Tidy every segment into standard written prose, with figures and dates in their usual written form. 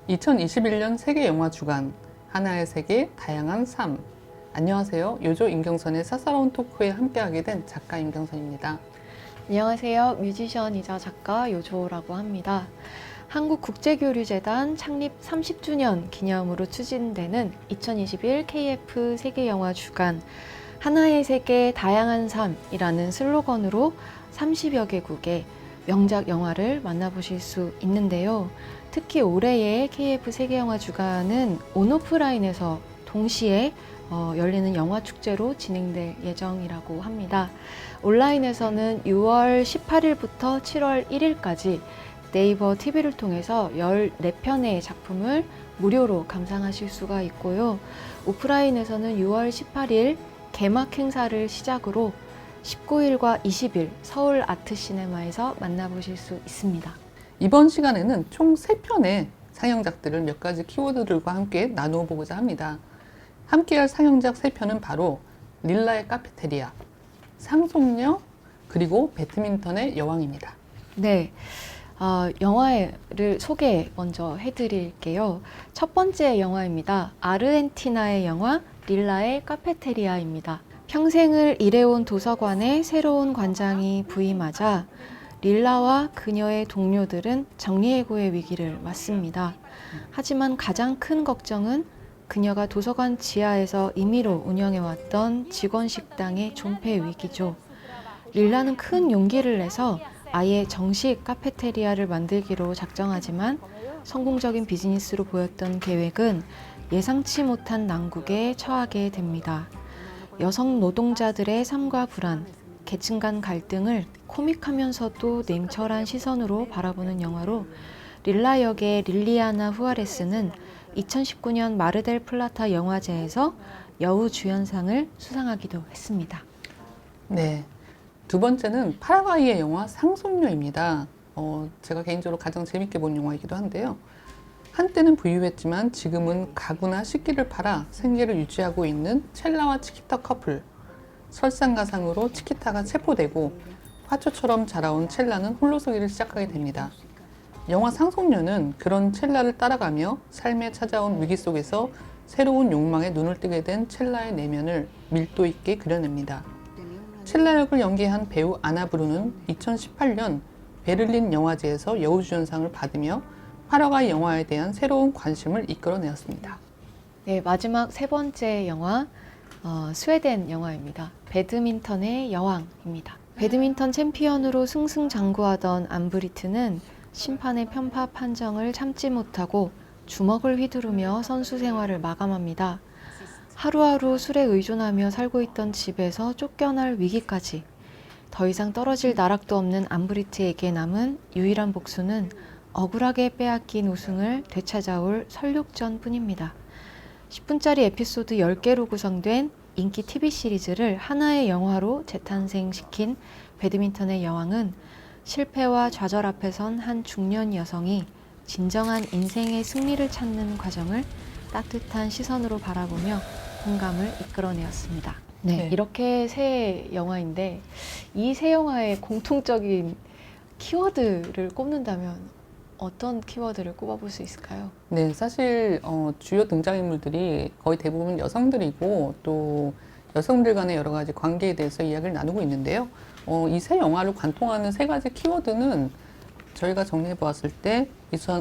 (2021년) 세계영화주간 하나의 세계 다양한 삶. 안녕하세요. 요조 임경선의 사사로운 토크에 함께하게 된 작가 임경선입니다. 안녕하세요. 뮤지션이자 작가 요조라고 합니다. 한국국제교류재단 창립 30주년 기념으로 추진되는 2021 KF 세계영화주간 하나의 세계 다양한 삶이라는 슬로건으로 30여 개국의 명작 영화를 만나보실 수 있는데요. 특히 올해의 KF 세계영화주간은 온오프라인에서 동시에 열리는 영화축제로 진행될 예정이라고 합니다. 온라인에서는 6월 18일부터 7월 1일까지 네이버 TV를 통해서 14편의 작품을 무료로 감상하실 수가 있고요. 오프라인에서는 6월 18일 개막 행사를 시작으로 19일과 20일 서울 아트시네마에서 만나보실 수 있습니다. 이번 시간에는 총 3편의 상영작들을 몇 가지 키워드들과 함께 나누어 보고자 합니다. 함께할 상영작 3편은 바로 릴라의 카페테리아, 상속녀, 그리고 배드민턴의 여왕입니다. 네, 영화를 소개 먼저 해드릴게요. 첫 번째 영화입니다. 아르헨티나의 영화 릴라의 카페테리아입니다. 평생을 일해온 도서관에 새로운 관장이 부임하자 릴라와 그녀의 동료들은 정리해고의 위기를 맞습니다. 하지만 가장 큰 걱정은 그녀가 도서관 지하에서 임의로 운영해왔던 직원 식당의 존폐 위기죠. 릴라는 큰 용기를 내서 아예 정식 카페테리아를 만들기로 작정하지만 성공적인 비즈니스로 보였던 계획은 예상치 못한 난국에 처하게 됩니다. 여성 노동자들의 삶과 불안, 계층 간 갈등을 코믹하면서도 냉철한 시선으로 바라보는 영화로 릴라 역의 릴리아나 후아레스는 2019년 마르델 플라타 영화제에서 여우 주연상을 수상하기도 했습니다. 네, 두 번째는 파라과이의 영화 상속녀입니다. 제가 개인적으로 가장 재밌게 본 영화이기도 한데요. 한때는 부유했지만 지금은 가구나 식기를 팔아 생계를 유지하고 있는 첼라와 치키타 커플. 설상가상으로 치키타가 체포되고 화초처럼 자라온 첼라는 홀로서기를 시작하게 됩니다. 영화 상속녀는 그런 첼라를 따라가며 삶에 찾아온 위기 속에서 새로운 욕망에 눈을 뜨게 된 첼라의 내면을 밀도 있게 그려냅니다. 첼라 역을 연기한 배우 아나 브루는 2018년 베를린 영화제에서 여우주연상을 받으며 파라과이 영화에 대한 새로운 관심을 이끌어내었습니다. 네, 마지막 세 번째 영화 스웨덴 영화입니다. 배드민턴의 여왕입니다. 배드민턴 챔피언으로 승승장구하던 안브리트는 심판의 편파 판정을 참지 못하고 주먹을 휘두르며 선수 생활을 마감합니다. 하루하루 술에 의존하며 살고 있던 집에서 쫓겨날 위기까지 더 이상 떨어질 나락도 없는 안브리트에게 남은 유일한 복수는 억울하게 빼앗긴 우승을 되찾아올 설욕전 뿐입니다. 10분짜리 에피소드 10개로 구성된 인기 TV 시리즈를 하나의 영화로 재탄생시킨 배드민턴의 여왕은 실패와 좌절 앞에 선 한 중년 여성이 진정한 인생의 승리를 찾는 과정을 따뜻한 시선으로 바라보며 공감을 이끌어내었습니다. 네, 이렇게 세 영화인데 이 세 영화의 공통적인 키워드를 꼽는다면 어떤 키워드를 꼽아볼 수 있을까요? 네, 사실 주요 등장인물들이 거의 대부분 여성들이고 또 여성들 간의 여러 가지 관계에 대해서 이야기를 나누고 있는데요. 이 세 영화를 관통하는 세 가지 키워드는 저희가 정리해 보았을 때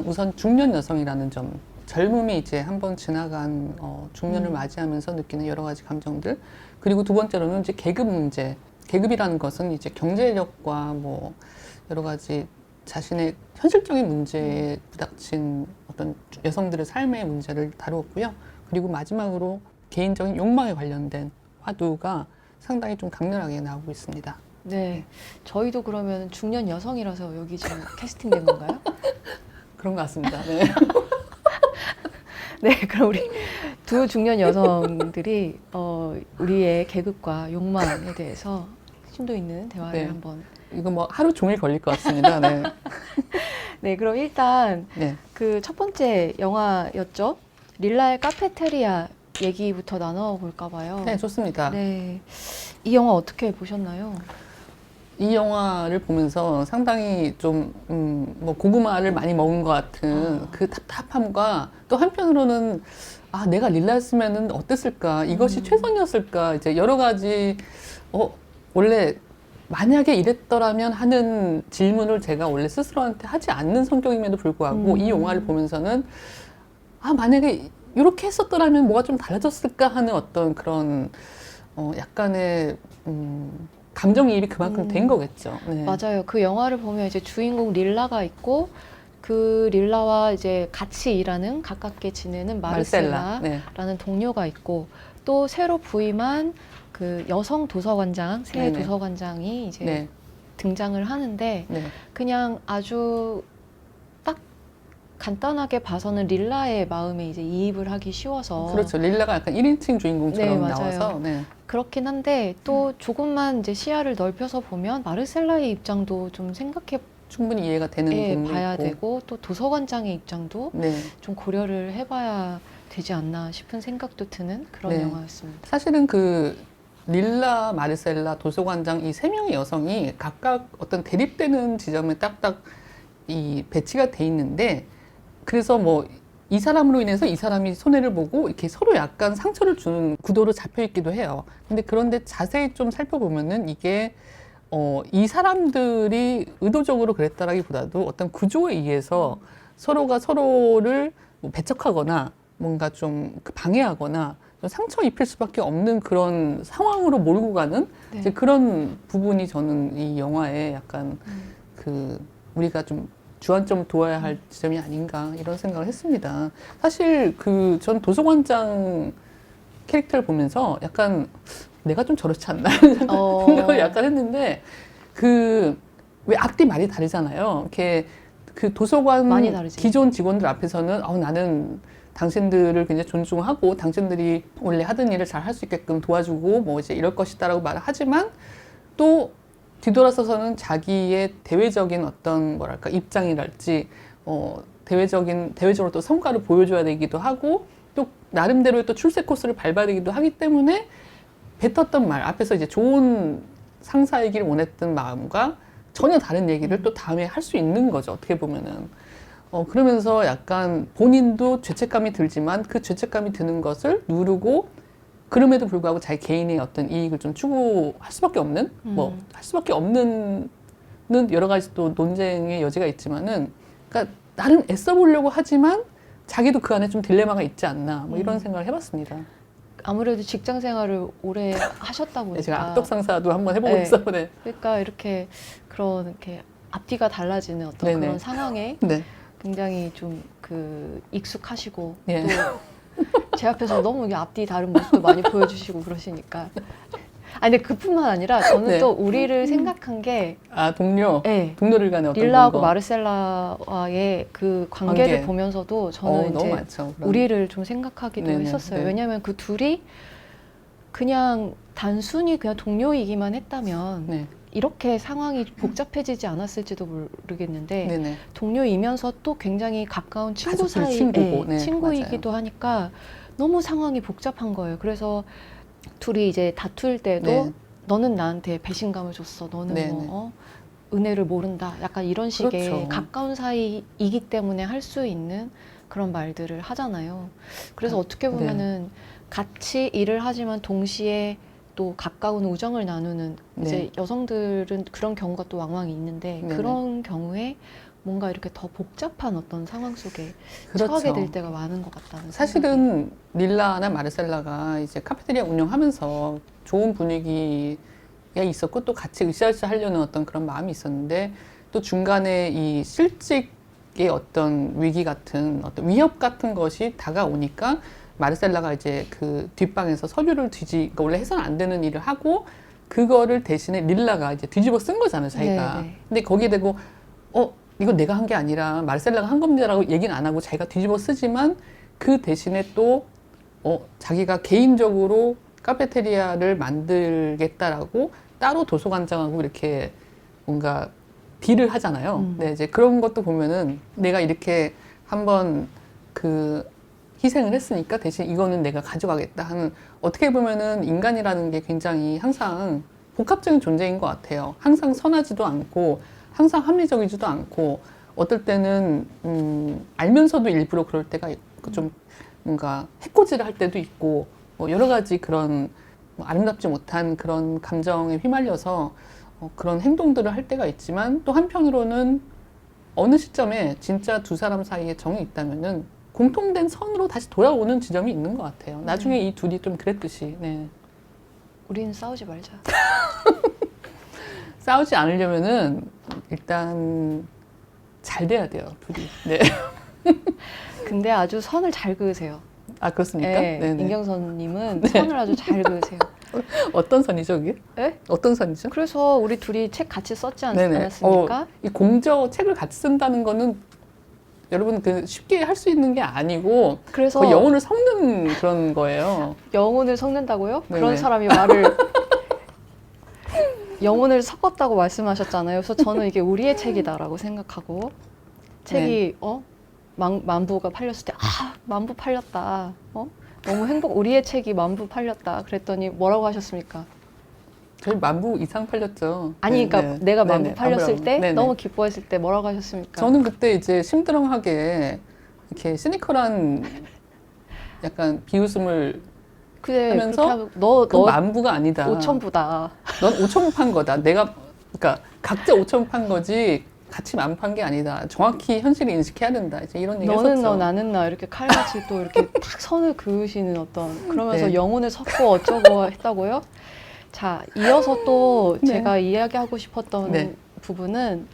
우선 중년 여성이라는 점, 젊음이 이제 한번 지나간 중년을 맞이하면서 느끼는 여러 가지 감정들, 그리고 두 번째로는 이제 계급 문제. 계급이라는 것은 이제 경제력과 뭐 여러 가지 자신의 현실적인 문제에 부닥친 어떤 여성들의 삶의 문제를 다루었고요. 그리고 마지막으로 개인적인 욕망에 관련된 화두가 상당히 좀 강렬하게 나오고 있습니다. 네, 저희도 그러면 중년 여성이라서 여기 지금 캐스팅된 건가요? 그런 것 같습니다. 네. 네, 그럼 우리 두 중년 여성들이 우리의 계급과 욕망에 대해서 심도 있는 대화를 네. 한번. 이거 뭐 하루 종일 걸릴 것 같습니다. 네. 네, 그럼 일단 네. 그 첫 번째 영화였죠. 릴라의 카페테리아 얘기부터 나눠볼까 봐요. 네, 좋습니다. 네, 이 영화 어떻게 보셨나요? 이 영화를 보면서 상당히 좀, 뭐 고구마를 많이 먹은 것 같은 그 답답함과 또 한편으로는 아, 내가 릴라였으면 어땠을까? 이것이 최선이었을까? 이제 여러 가지, 원래 만약에 이랬더라면 하는 질문을 제가 원래 스스로한테 하지 않는 성격임에도 불구하고 이 영화를 보면서는 아, 만약에 이렇게 했었더라면 뭐가 좀 달라졌을까 하는 어떤 그런, 약간의, 감정이입이 그만큼 된 거겠죠. 네. 맞아요. 그 영화를 보면 이제 주인공 릴라가 있고 그 릴라와 이제 같이 일하는 가깝게 지내는 마르셀라라는 네. 동료가 있고 또 새로 부임한 그 여성 도서관장, 새 네네. 도서관장이 이제 네. 등장을 하는데 네. 그냥 아주 딱 간단하게 봐서는 릴라의 마음에 이제 이입을 하기 쉬워서 그렇죠. 릴라가 약간 1인칭 주인공처럼 네, 맞아요. 나와서. 네. 그렇긴 한데 또 조금만 이제 시야를 넓혀서 보면 마르셀라의 입장도 좀 생각해 충분히 이해가 되는 부분도 봐야 있고. 되고 또 도서관장의 입장도 네. 좀 고려를 해봐야 되지 않나 싶은 생각도 드는 그런 네. 영화였습니다. 사실은 그 릴라, 마르셀라, 도서관장 이 세 명의 여성이 각각 어떤 대립되는 지점에 딱딱 이 배치가 돼 있는데 그래서 뭐 이 사람으로 인해서 이 사람이 손해를 보고 이렇게 서로 약간 상처를 주는 구도로 잡혀 있기도 해요. 근데 그런데 자세히 좀 살펴보면은 이게 이 사람들이 의도적으로 그랬다라기보다도 어떤 구조에 의해서 서로가 서로를 뭐 배척하거나 뭔가 좀 방해하거나 좀 상처 입힐 수밖에 없는 그런 상황으로 몰고 가는 네. 이제 그런 부분이 저는 이 영화에 약간 그 우리가 좀 주안점을 두어야 할 지점이 아닌가 이런 생각을 했습니다. 사실 그 전 도서관장 캐릭터를 보면서 약간 내가 좀 저렇지 않나 생각을 약간 했는데 그 왜 앞뒤 말이 다르잖아요. 이렇게 그 도서관 많이 다르지. 기존 직원들 앞에서는 나는 당신들을 굉장히 존중하고 당신들이 원래 하던 일을 잘 할 수 있게끔 도와주고 뭐 이제 이럴 것이다라고 말을 하지만 또 뒤돌아서서는 자기의 대외적인 어떤 뭐랄까 입장이랄지 대외적으로 또 성과를 보여줘야 되기도 하고 또 나름대로의 또 출세 코스를 밟아야 되기도 하기 때문에 뱉었던 말 앞에서 이제 좋은 상사이길 원했던 마음과 전혀 다른 얘기를 또 다음에 할 수 있는 거죠. 어떻게 보면은. 그러면서 약간 본인도 죄책감이 들지만 그 죄책감이 드는 것을 누르고 그럼에도 불구하고 자기 개인의 어떤 이익을 좀 추구할 수밖에 없는 할 수밖에 없는 여러 가지 또 논쟁의 여지가 있지만은 그러니까 나름 애써 보려고 하지만 자기도 그 안에 좀 딜레마가 있지 않나 뭐 이런 생각을 해봤습니다. 아무래도 직장 생활을 오래 하셨다 보니까 네, 제가 악덕 상사도 한번 해보고 네. 있어. 네. 그러니까 이렇게 앞뒤가 달라지는 어떤 네네. 그런 상황에 네. 굉장히 좀 그 익숙하시고 예. 또 제 앞에서 너무 이게 앞뒤 다른 모습도 많이 보여주시고 그러시니까. 근데 그뿐만 아니라 저는 네. 또 우리를 생각한 게 동료. 네. 동료를 간의 어떤 릴라하고 그런 거. 마르셀라와의 그 관계를 관계. 보면서도 저는 너무 이제 많죠. 그런. 우리를 좀 생각하기도 네네, 했었어요. 네. 왜냐하면 그 둘이 그냥 단순히 그냥 동료이기만 했다면 네. 이렇게 상황이 복잡해지지 않았을지도 모르겠는데 네네. 동료이면서 또 굉장히 가까운 친구 가족들 사이의 친구고, 네, 친구이기도 하니까 너무 상황이 복잡한 거예요. 그래서 둘이 이제 다툴 때도 네. 너는 나한테 배신감을 줬어. 너는 네, 뭐 은혜를 모른다. 약간 이런 식의 그렇죠. 가까운 사이이기 때문에 할 수 있는 그런 말들을 하잖아요. 그래서 어떻게 보면은 같이 일을 하지만 동시에 또 가까운 우정을 나누는 이제 네. 여성들은 그런 경우가 또 왕왕 있는데 네네. 그런 경우에 뭔가 이렇게 더 복잡한 어떤 상황 속에 그렇죠. 처하게 될 때가 많은 것 같다는 생각이. 사실은 릴라나 마르셀라가 이제 카페테리아 운영하면서 좋은 분위기가 있었고 또 같이 으쌰으쌰 하려는 어떤 그런 마음이 있었는데 또 중간에 이 실직의 어떤 위기 같은 어떤 위협 같은 것이 다가오니까 마르셀라가 이제 그 뒷방에서 서류를 그러니까 원래 해서는 안 되는 일을 하고 그거를 대신에 릴라가 이제 뒤집어 쓴 거잖아요, 자기가. 네네. 근데 거기에 대고 이거 내가 한 게 아니라 마르셀라가 한 겁니다라고 얘기는 안 하고 자기가 뒤집어 쓰지만 그 대신에 또 자기가 개인적으로 카페테리아를 만들겠다라고 따로 도서관장하고 이렇게 뭔가 딜을 하잖아요. 네, 이제 그런 것도 보면은 내가 이렇게 한번 그 희생을 했으니까 대신 이거는 내가 가져가겠다 하는, 어떻게 보면은 인간이라는 게 굉장히 항상 복합적인 존재인 것 같아요. 항상 선하지도 않고 항상 합리적이지도 않고 어떨 때는 알면서도 일부러 그럴 때가 있고 좀 뭔가 해코지를 할 때도 있고 뭐 여러 가지 그런 뭐 아름답지 못한 그런 감정에 휘말려서 그런 행동들을 할 때가 있지만, 또 한편으로는 어느 시점에 진짜 두 사람 사이에 정이 있다면은 공통된 선으로 다시 돌아오는 지점이 있는 것 같아요. 나중에 이 둘이 좀 그랬듯이. 네. 우리는 싸우지 말자. 싸우지 않으려면은 일단 잘 돼야 돼요, 둘이. 네. 근데 아주 선을 잘 그으세요. 아, 그렇습니까? 네, 네네. 임경선님은 선을 아주 잘 그으세요. 어떤 선이죠, 그게? 네? 어떤 선이죠? 그래서 우리 둘이 책 같이 썼지 네네. 않았습니까? 이 공저 책을 같이 쓴다는 거는 여러분 그 쉽게 할 수 있는 게 아니고 그래서 거의 영혼을 섞는 그런 거예요. 영혼을 섞는다고요? 네네. 그런 사람이 말을 영혼을 섞었다고 말씀하셨잖아요. 그래서 저는 이게 우리의 책이다라고 생각하고 책이 만부가 팔렸을 때 만부 팔렸다. 너무 우리의 책이 만부 팔렸다. 그랬더니 뭐라고 하셨습니까? 저희 만부 이상 팔렸죠. 아니, 그러니까 네네. 내가 만부 네네. 팔렸을 때 네네. 너무 기뻐했을 때 뭐라고 하셨습니까? 저는 그때 이제 심드렁하게 이렇게 시니컬한 약간 비웃음을 그래, 하면서 그렇게 하면 너 그건 만부가 아니다. 5천부다. 넌 5천 판 거다. 내가 그러니까 각자 5천 판 거지 같이 만 판 게 아니다. 정확히 현실을 인식해야 된다. 이제 이런 얘기 너는 했었죠. 너 나는 나 이렇게 칼같이 또 이렇게 탁 선을 그으시는 어떤 그러면서 네. 영혼을 섞고 어쩌고 했다고요? 자, 이어서 또 네. 제가 이야기하고 싶었던 네. 부분은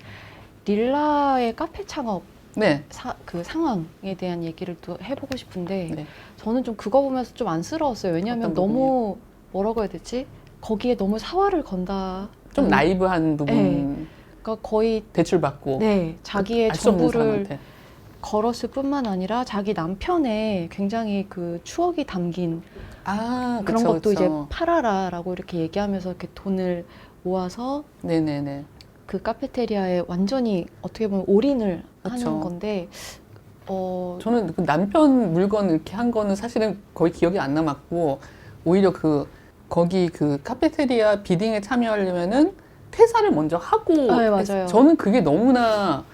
릴라의 카페 창업 네. 그 상황에 대한 얘기를 또 해보고 싶은데 네. 저는 좀 그거 보면서 좀 안쓰러웠어요. 왜냐하면 어떤 너무 뭐라고 해야 되지? 거기에 너무 사활을 건다. 좀 나이브한 부분. 네. 그러니까 거의 대출받고. 네 자기의 알 수 없는 전부를 사람한테. 걸었을 뿐만 아니라 자기 남편의 굉장히 그 추억이 담긴 아, 그런 그쵸, 것도 그쵸. 이제 팔아라라고 이렇게 얘기하면서 이렇게 돈을 모아서 네네네. 그 카페테리아에 완전히 어떻게 보면 올인을 그쵸. 하는 건데 저는 그 남편 물건 이렇게 한 거는 사실은 거의 기억이 안 남았고, 오히려 거기 그 카페테리아 비딩에 참여하려면은 퇴사를 먼저 하고. 네, 맞아요. 저는 그게 너무나,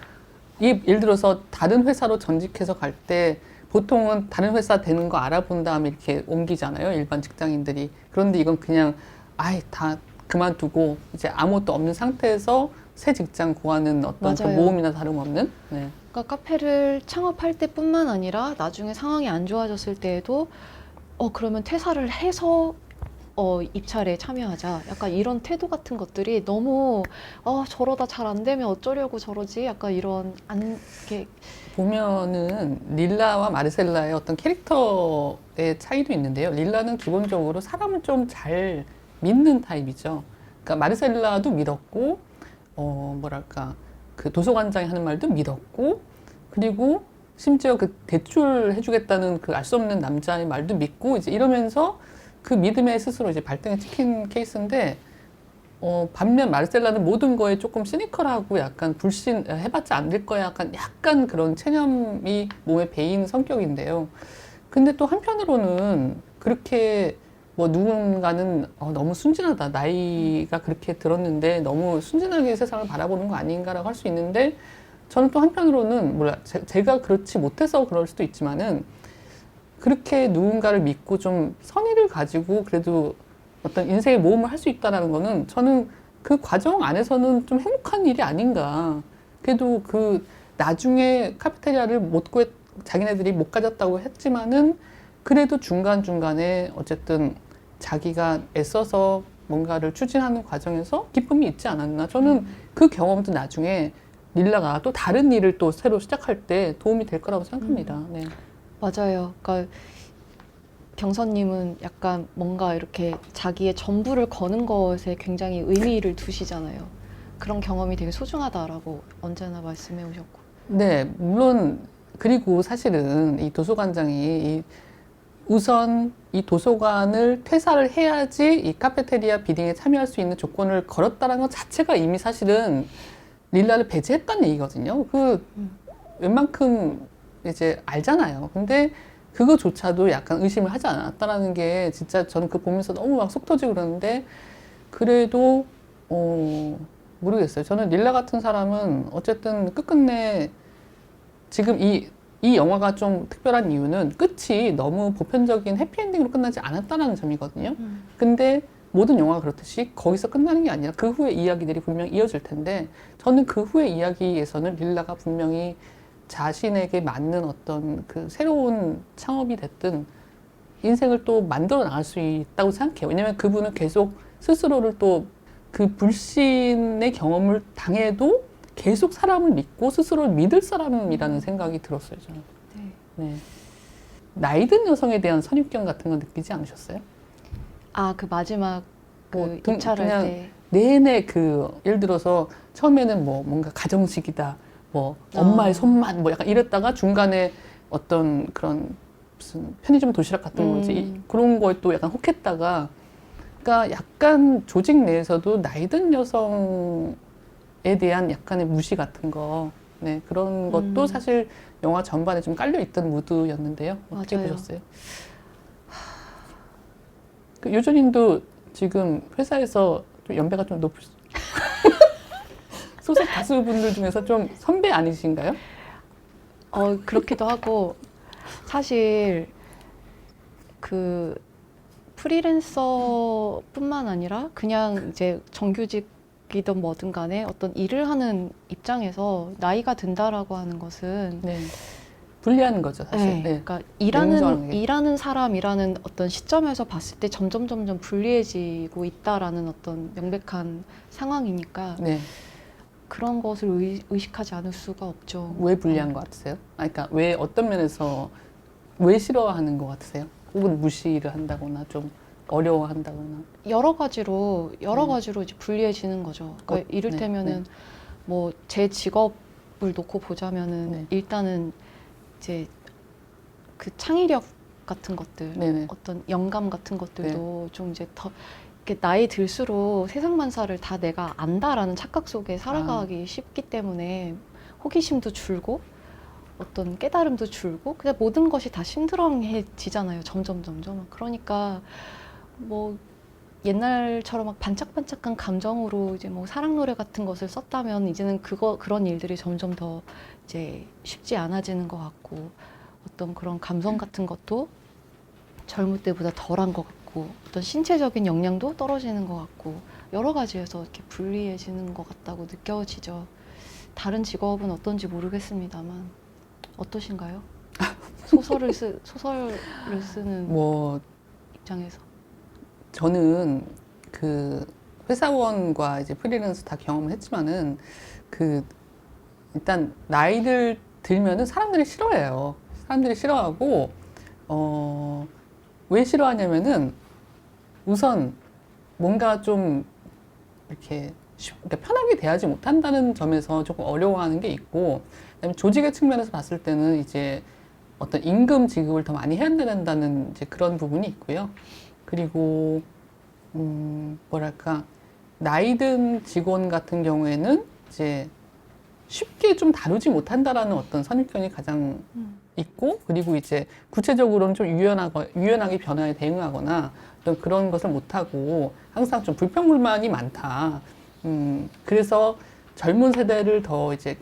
예를 들어서 다른 회사로 전직해서 갈 때 보통은 다른 회사 되는 거 알아본 다음에 이렇게 옮기잖아요, 일반 직장인들이. 그런데 이건 그냥 아예 다 그만두고 이제 아무것도 없는 상태에서 새 직장 구하는 어떤 그 맞아요. 모험이나 다름없는. 네. 그러니까 카페를 창업할 때뿐만 아니라 나중에 상황이 안 좋아졌을 때에도 그러면 퇴사를 해서 입찰에 참여하자. 약간 이런 태도 같은 것들이 너무 저러다 잘 안 되면 어쩌려고 저러지? 약간 이런 이렇게 보면은 릴라와 마르셀라의 어떤 캐릭터의 차이도 있는데요. 릴라는 기본적으로 사람을 좀 잘 믿는 타입이죠. 그러니까 마르셀라도 믿었고, 뭐랄까, 그 도서관장이 하는 말도 믿었고, 그리고 심지어 그 대출 해주겠다는 그 알 수 없는 남자의 말도 믿고, 이제 이러면서 그 믿음에 스스로 이제 발등에 찍힌 케이스인데, 반면 마르셀라는 모든 거에 조금 시니컬하고 약간 해봤자 안 될 거야. 약간 그런 체념이 몸에 배인 성격인데요. 근데 또 한편으로는 그렇게 뭐 누군가는 너무 순진하다. 나이가 그렇게 들었는데 너무 순진하게 세상을 바라보는 거 아닌가라고 할 수 있는데, 저는 또 한편으로는 제가 그렇지 못해서 그럴 수도 있지만은 그렇게 누군가를 믿고 좀 선의를 가지고 그래도 어떤 인생의 모험을 할 수 있다는 거는 저는 그 과정 안에서는 좀 행복한 일이 아닌가. 그래도 그 나중에 카페테리아를 자기네들이 못 가졌다고 했지만은 그래도 중간중간에 어쨌든 자기가 애써서 뭔가를 추진하는 과정에서 기쁨이 있지 않았나. 저는 그 경험도 나중에 릴라가 또 다른 일을 또 새로 시작할 때 도움이 될 거라고 생각합니다. 네. 맞아요. 그러니까 경선님은 약간 뭔가 이렇게 자기의 전부를 거는 것에 굉장히 의미를 두시잖아요. 그런 경험이 되게 소중하다라고 언제나 말씀해 오셨고. 네, 물론 그리고 사실은 이 도서관장이 우선 이 도서관을 퇴사를 해야지 이 카페테리아 비딩에 참여할 수 있는 조건을 걸었다는 것 자체가 이미 사실은 릴라를 배제했다는 얘기거든요. 웬만큼 이제 알잖아요. 근데 그거조차도 약간 의심을 하지 않았다라는 게 진짜 저는 그 보면서 너무 막 속 터지고 그러는데 그래도 모르겠어요. 저는 릴라 같은 사람은 어쨌든 끝끝내 지금 이 영화가 좀 특별한 이유는 끝이 너무 보편적인 해피엔딩으로 끝나지 않았다는 점이거든요. 근데 모든 영화가 그렇듯이 거기서 끝나는 게 아니라 그 후의 이야기들이 분명히 이어질 텐데 저는 그 후의 이야기에서는 릴라가 분명히 자신에게 맞는 어떤 그 새로운 창업이 됐든 인생을 또 만들어 나갈 수 있다고 생각해요. 왜냐면 그분은 계속 스스로를 또 그 불신의 경험을 당해도 계속 사람을 믿고 스스로를 믿을 사람이라는 생각이 들었어요, 저는. 네. 네. 나이 든 여성에 대한 선입견 같은 거 느끼지 않으셨어요? 아, 그 마지막 그 입찰할 그냥 때. 내내 예를 들어서 처음에는 뭔가 가정식이다, 엄마의 손만, 약간 이랬다가 중간에 어떤 그런 무슨 편의점 도시락 같은 거 이제 그런 거에 또 약간 혹했다가 그러니까 약간 조직 내에서도 나이 든 여성에 대한 약간의 무시 같은 거, 네, 그런 것도 사실 영화 전반에 좀 깔려있던 무드였는데요. 어떻게 맞아요. 보셨어요? 그 유준님도 지금 회사에서 좀 연배가 좀 높을 소속 가수분들 중에서 좀 선배 아니신가요? 그렇기도 하고 사실 그 프리랜서뿐만 아니라 그냥 이제 정규직이든 뭐든 간에 어떤 일을 하는 입장에서 나이가 든다라고 하는 것은 네. 불리한 거죠, 사실. 네, 네. 그러니까 냉정하게. 일하는 사람이라는 어떤 시점에서 봤을 때 점점 불리해지고 있다라는 어떤 명백한 상황이니까 네. 그런 것을 의식하지 않을 수가 없죠. 왜 불리한 것 같으세요? 그러니까 왜 어떤 면에서 왜 싫어하는 것 같으세요? 혹은 무시를 한다거나 좀 어려워한다거나. 여러 가지로 이제 불리해지는 거죠. 그러니까 이를테면은 뭐 제 직업을 놓고 보자면은 일단은 이제 그 창의력 같은 것들, 어떤 영감 같은 것들도 좀 이제 더 이렇게 나이 들수록 세상만사를 다 내가 안다라는 착각 속에 살아가기 쉽기 때문에 호기심도 줄고 어떤 깨달음도 줄고 그냥 모든 것이 다 심드렁해지잖아요. 점점. 그러니까 뭐 옛날처럼 막 반짝반짝한 감정으로 이제 뭐 사랑 노래 같은 것을 썼다면 이제는 그런 일들이 점점 더 이제 쉽지 않아지는 것 같고 어떤 그런 감성 같은 것도 젊을 때보다 덜한 것 같고 어떤 신체적인 역량도 떨어지는 것 같고 여러 가지에서 이렇게 불리해지는 것 같다고 느껴지죠. 다른 직업은 어떤지 모르겠습니다만 어떠신가요? 소설을 쓰는 입장에서. 저는 그 회사원과 이제 프리랜서 다 경험을 했지만은 일단 나이를 들면은 사람들이 싫어해요. 사람들이 싫어하고 왜 싫어하냐면은 우선 뭔가 좀 이렇게 그러니까 편하게 대하지 못한다는 점에서 조금 어려워하는 게 있고, 그다음에 조직의 측면에서 봤을 때는 이제 어떤 임금 지급을 더 많이 해야 된다는 이제 그런 부분이 있고요. 그리고 뭐랄까 나이 든 직원 같은 경우에는 이제 쉽게 좀 다루지 못한다라는 어떤 선입견이 가장 있고, 그리고 이제 구체적으로는 좀 유연하게 변화에 대응하거나 어떤 그런 것을 못하고 항상 좀 불평불만이 많다. 그래서 젊은 세대를 더 이제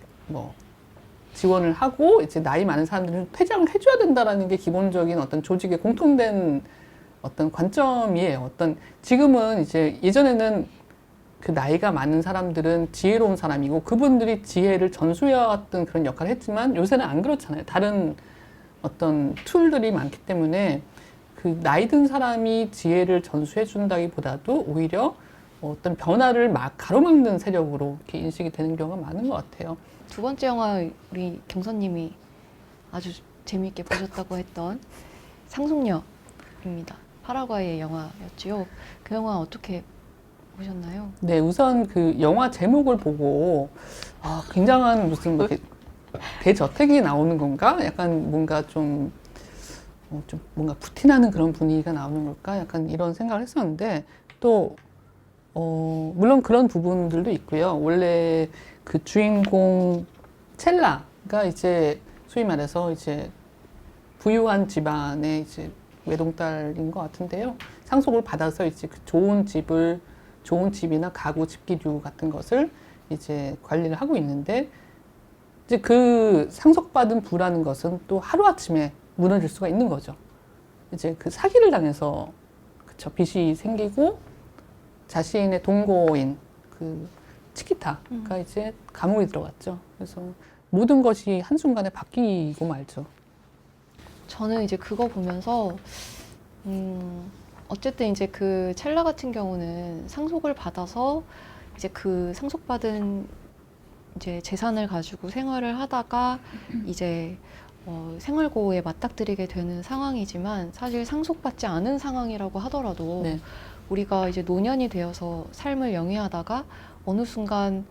지원을 하고 이제 나이 많은 사람들은 퇴장을 해줘야 된다라는 게 기본적인 어떤 조직의 공통된 어떤 관점이에요. 지금은 이제 예전에는 그 나이가 많은 사람들은 지혜로운 사람이고 그분들이 지혜를 전수해왔던 그런 역할을 했지만 요새는 안 그렇잖아요. 다른 어떤 툴들이 많기 때문에 그 나이 든 사람이 지혜를 전수해 준다기보다도 오히려 어떤 변화를 가로막는 세력으로 이렇게 인식이 되는 경우가 많은 것 같아요. 두 번째 영화 우리 경선님이 아주 재미있게 보셨다고 했던 상속녀입니다. 파라과이의 영화였지요. 그 영화 어떻게 보셨나요? 네, 우선 그 영화 제목을 보고 굉장한 무슨 대저택이 나오는 건가? 약간 뭔가 좀 좀 뭔가 부티나는 그런 분위기가 나오는 걸까? 약간 이런 생각을 했었는데 또 물론 그런 부분들도 있고요. 원래 그 주인공 첼라가 이제 소위 말해서 이제 부유한 집안의 이제 외동딸인 것 같은데요. 상속을 받아서 이제 그 좋은 집이나 가구, 집기류 같은 것을 이제 관리를 하고 있는데 이제 그 상속받은 부라는 것은 또 하루아침에 무너질 수가 있는 거죠. 이제 그 사기를 당해서 그쵸 빚이 생기고 자신의 동거인 그 치키타가 이제 감옥에 들어갔죠. 그래서 모든 것이 한순간에 바뀌고 말죠. 저는 이제 그거 보면서 어쨌든 이제 그 첼라 같은 경우는 상속을 받아서 이제 그 상속받은 이제 재산을 가지고 생활을 하다가 이제 생활고에 맞닥뜨리게 되는 상황이지만 사실 상속받지 않은 상황이라고 하더라도 네. 우리가 이제 노년이 되어서 삶을 영위하다가 어느 순간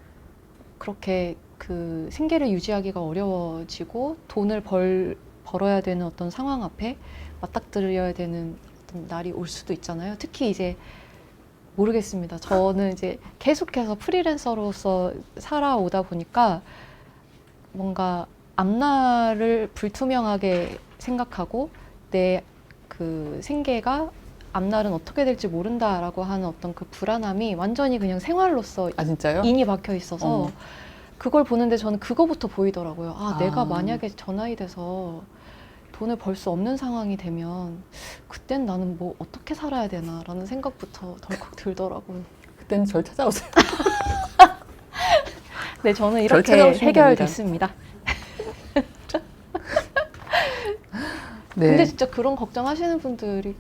그렇게 그 생계를 유지하기가 어려워지고 돈을 벌어야 되는 어떤 상황 앞에 맞닥뜨려야 되는 어떤 날이 올 수도 있잖아요. 특히 이제 모르겠습니다. 저는 이제 계속해서 프리랜서로서 살아오다 보니까 뭔가 앞날을 불투명하게 생각하고 내 그 생계가 앞날은 어떻게 될지 모른다라고 하는 어떤 그 불안함이 완전히 그냥 생활로서 아 진짜요? 인이 박혀 있어서 그걸 보는데 저는 그거부터 보이더라고요. 내가 만약에 저 나이 돼서 돈을 벌 수 없는 상황이 되면 그땐 나는 뭐 어떻게 살아야 되나라는 생각부터 덜컥 들더라고요. 그때는 절 찾아오세요. 네, 저는 절 이렇게 찾아오시면 해결됐습니다. 네. 근데 진짜 그런 걱정하시는 분들이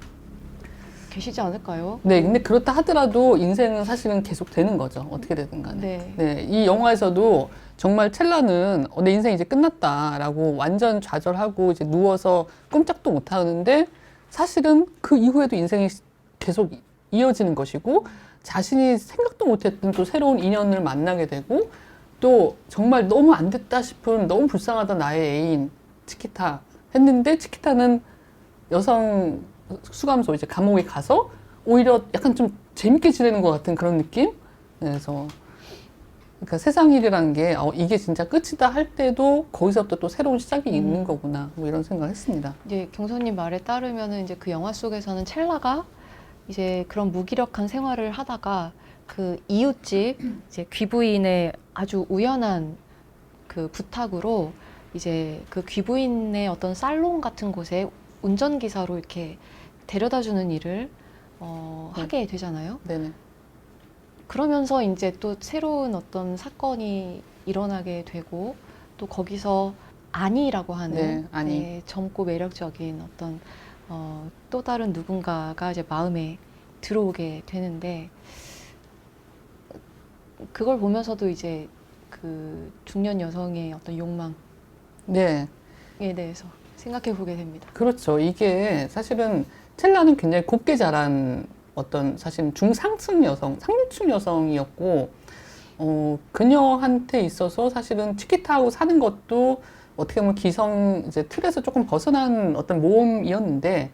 계시지 않을까요? 네, 근데 그렇다 하더라도 인생은 사실은 계속 되는 거죠. 어떻게 되든 간에. 네. 네, 이 영화에서도 정말 첼라는 내 인생 이제 끝났다라고 완전 좌절하고 이제 누워서 꼼짝도 못 하는데 사실은 그 이후에도 인생이 계속 이어지는 것이고 자신이 생각도 못했던 또 새로운 인연을 만나게 되고 또 정말 너무 안 됐다 싶은 너무 불쌍하다 나의 애인 치키타 했는데 치키타는 여성 수감소 이제 감옥에 가서 오히려 약간 좀 재밌게 지내는 것 같은 그런 느낌? 네, 그래서 그러니까 세상 일이라는 게 이게 진짜 끝이다 할 때도 거기서부터 또 새로운 시작이 있는 거구나 뭐 이런 생각을 했습니다. 이제 경선님 말에 따르면은 이제 그 영화 속에서는 첼라가 이제 그런 무기력한 생활을 하다가 그 이웃집 이제 귀부인의 아주 우연한 그 부탁으로 이제 그 귀부인의 어떤 살롱 같은 곳에 운전기사로 이렇게 데려다주는 일을 하게 되잖아요. 네네. 그러면서 이제 또 새로운 어떤 사건이 일어나게 되고 또 거기서 아니라고 하는 네, 아니. 네, 젊고 매력적인 어떤 또 다른 누군가가 이제 마음에 들어오게 되는데 그걸 보면서도 이제 그 중년 여성의 어떤 욕망에 네, 대해서 생각해 보게 됩니다. 그렇죠. 이게 사실은 첼라는 굉장히 곱게 자란 어떤 사실 중상층 여성, 상류층 여성이었고, 그녀한테 있어서 사실은 치키타하고 사는 것도 어떻게 보면 기성 이제 틀에서 조금 벗어난 어떤 모험이었는데,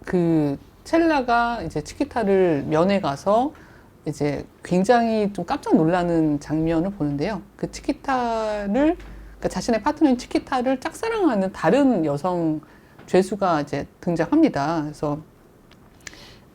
그 첼라가 이제 치키타를 면회 가서 이제 굉장히 좀 깜짝 놀라는 장면을 보는데요. 그 치키타를 그러니까 자신의 파트너인 치키타를 짝사랑하는 다른 여성 죄수가 이제 등장합니다. 그래서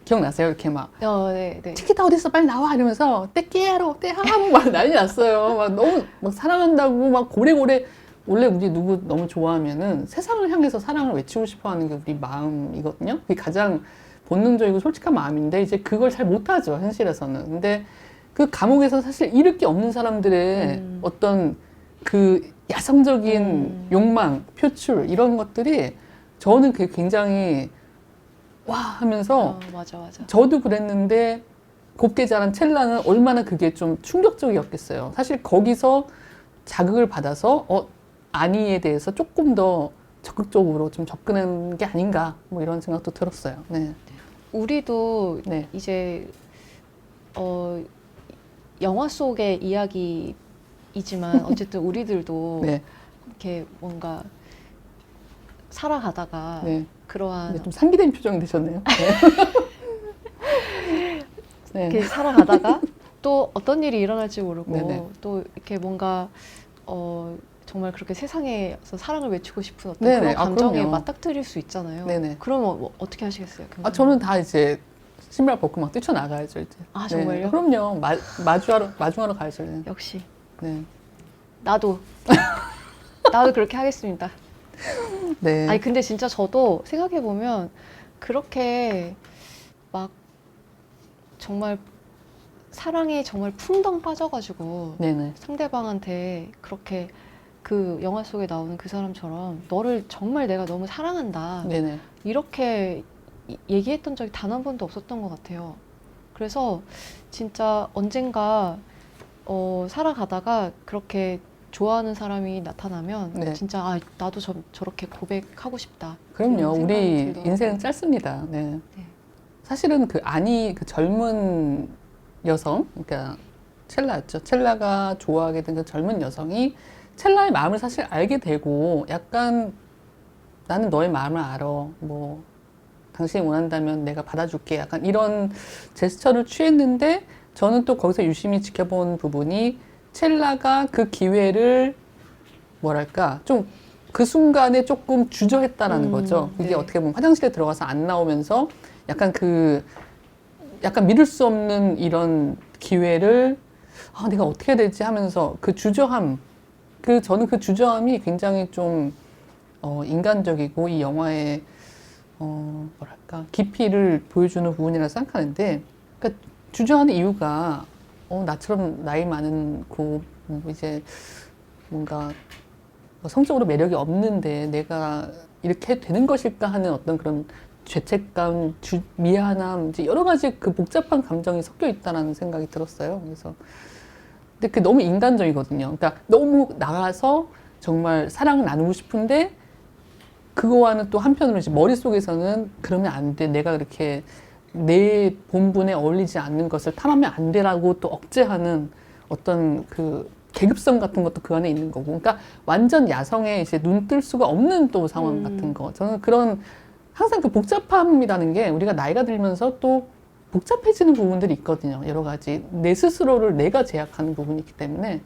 기억나세요? 이렇게 막 네, 네. 치키타 어디 있어? 빨리 나와 이러면서 떼끼에로 떼하고 막 난리 났어요. 막 너무 막 사랑한다고 막 고래고래 원래 우리 누구 너무 좋아하면은 세상을 향해서 사랑을 외치고 싶어하는 게 우리 마음이거든요. 그게 가장 본능적이고 솔직한 마음인데 이제 그걸 잘 못하죠 현실에서는. 근데 그 감옥에서 사실 잃을 게 없는 사람들의 어떤 그 야성적인 욕망, 표출 이런 것들이 저는 그게 굉장히 와 하면서 맞아. 저도 그랬는데 곱게 자란 첼라는 얼마나 그게 좀 충격적이었겠어요. 사실 거기서 자극을 받아서 아니에 대해서 조금 더 적극적으로 좀 접근한 게 아닌가 뭐 이런 생각도 들었어요. 네. 우리도 네. 이제 영화 속의 이야기이지만 어쨌든 우리들도 네. 이렇게 뭔가 살아가다가 네. 그러한 네, 좀 상기된 표정이 되셨네요. 네. 이렇게 살아가다가 또 어떤 일이 일어날지 모르고 네네. 또 이렇게 뭔가 정말 그렇게 세상에서 사랑을 외치고 싶은 어떤 네네. 그런 감정에 그럼요. 맞닥뜨릴 수 있잖아요. 네네. 그러면 어떻게 하시겠어요? 아, 저는 다 이제 신발 벗고 막 뛰쳐나가야죠, 이제. 아, 네. 정말요? 그럼요. 마중하러 가야죠. 네. 역시 네. 나도 그렇게 하겠습니다. 네. 아니 근데 진짜 저도 생각해 보면 그렇게 막 정말 사랑에 정말 풍덩 빠져가지고 네네. 상대방한테 그렇게 그 영화 속에 나오는 그 사람처럼 너를 정말 내가 너무 사랑한다 네네. 이렇게 얘기했던 적이 단 한 번도 없었던 것 같아요. 그래서 진짜 언젠가 살아가다가 그렇게 좋아하는 사람이 나타나면 네. 진짜 아 나도 저렇게 고백하고 싶다. 그럼요. 이런 생각이 우리 들더라고요. 인생은 짧습니다. 네. 네. 사실은 그 젊은 여성, 그러니까 첼라였죠. 첼라가 좋아하게 된 그 젊은 여성이 첼라의 마음을 사실 알게 되고 약간 나는 너의 마음을 알아. 뭐 당신이 원한다면 내가 받아줄게. 약간 이런 제스처를 취했는데 저는 또 거기서 유심히 지켜본 부분이 첼라가 그 기회를 뭐랄까 좀 그 순간에 조금 주저했다라는 거죠. 이게 네. 어떻게 보면 화장실에 들어가서 안 나오면서 약간 약간 믿을 수 없는 이런 기회를 내가 어떻게 해야 되지 하면서 그 주저함, 저는 그 주저함이 굉장히 좀 인간적이고 이 영화의 뭐랄까 깊이를 보여주는 부분이라 생각하는데, 그러니까 주저하는 이유가 나처럼 나이 많은 이제 뭔가 성적으로 매력이 없는데 내가 이렇게 해도 되는 것일까 하는 어떤 그런 죄책감, 미안함, 이제 여러 가지 그 복잡한 감정이 섞여 있다는 생각이 들었어요. 그래서 근데 그게 너무 인간적이거든요. 그러니까 너무 나가서 정말 사랑을 나누고 싶은데 그거와는 또 한편으로 이제 머릿속에서는 그러면 안 돼. 내가 그렇게 내 본분에 어울리지 않는 것을 탐하면 안 되라고 또 억제하는 어떤 그 계급성 같은 것도 그 안에 있는 거고. 그러니까 완전 야성에 이제 눈 뜰 수가 없는 또 상황 같은 거. 저는 그런 항상 그 복잡함이라는 게 우리가 나이가 들면서 또 복잡해지는 부분들이 있거든요. 여러 가지. 내 스스로를 내가 제약하는 부분이 있기 때문에.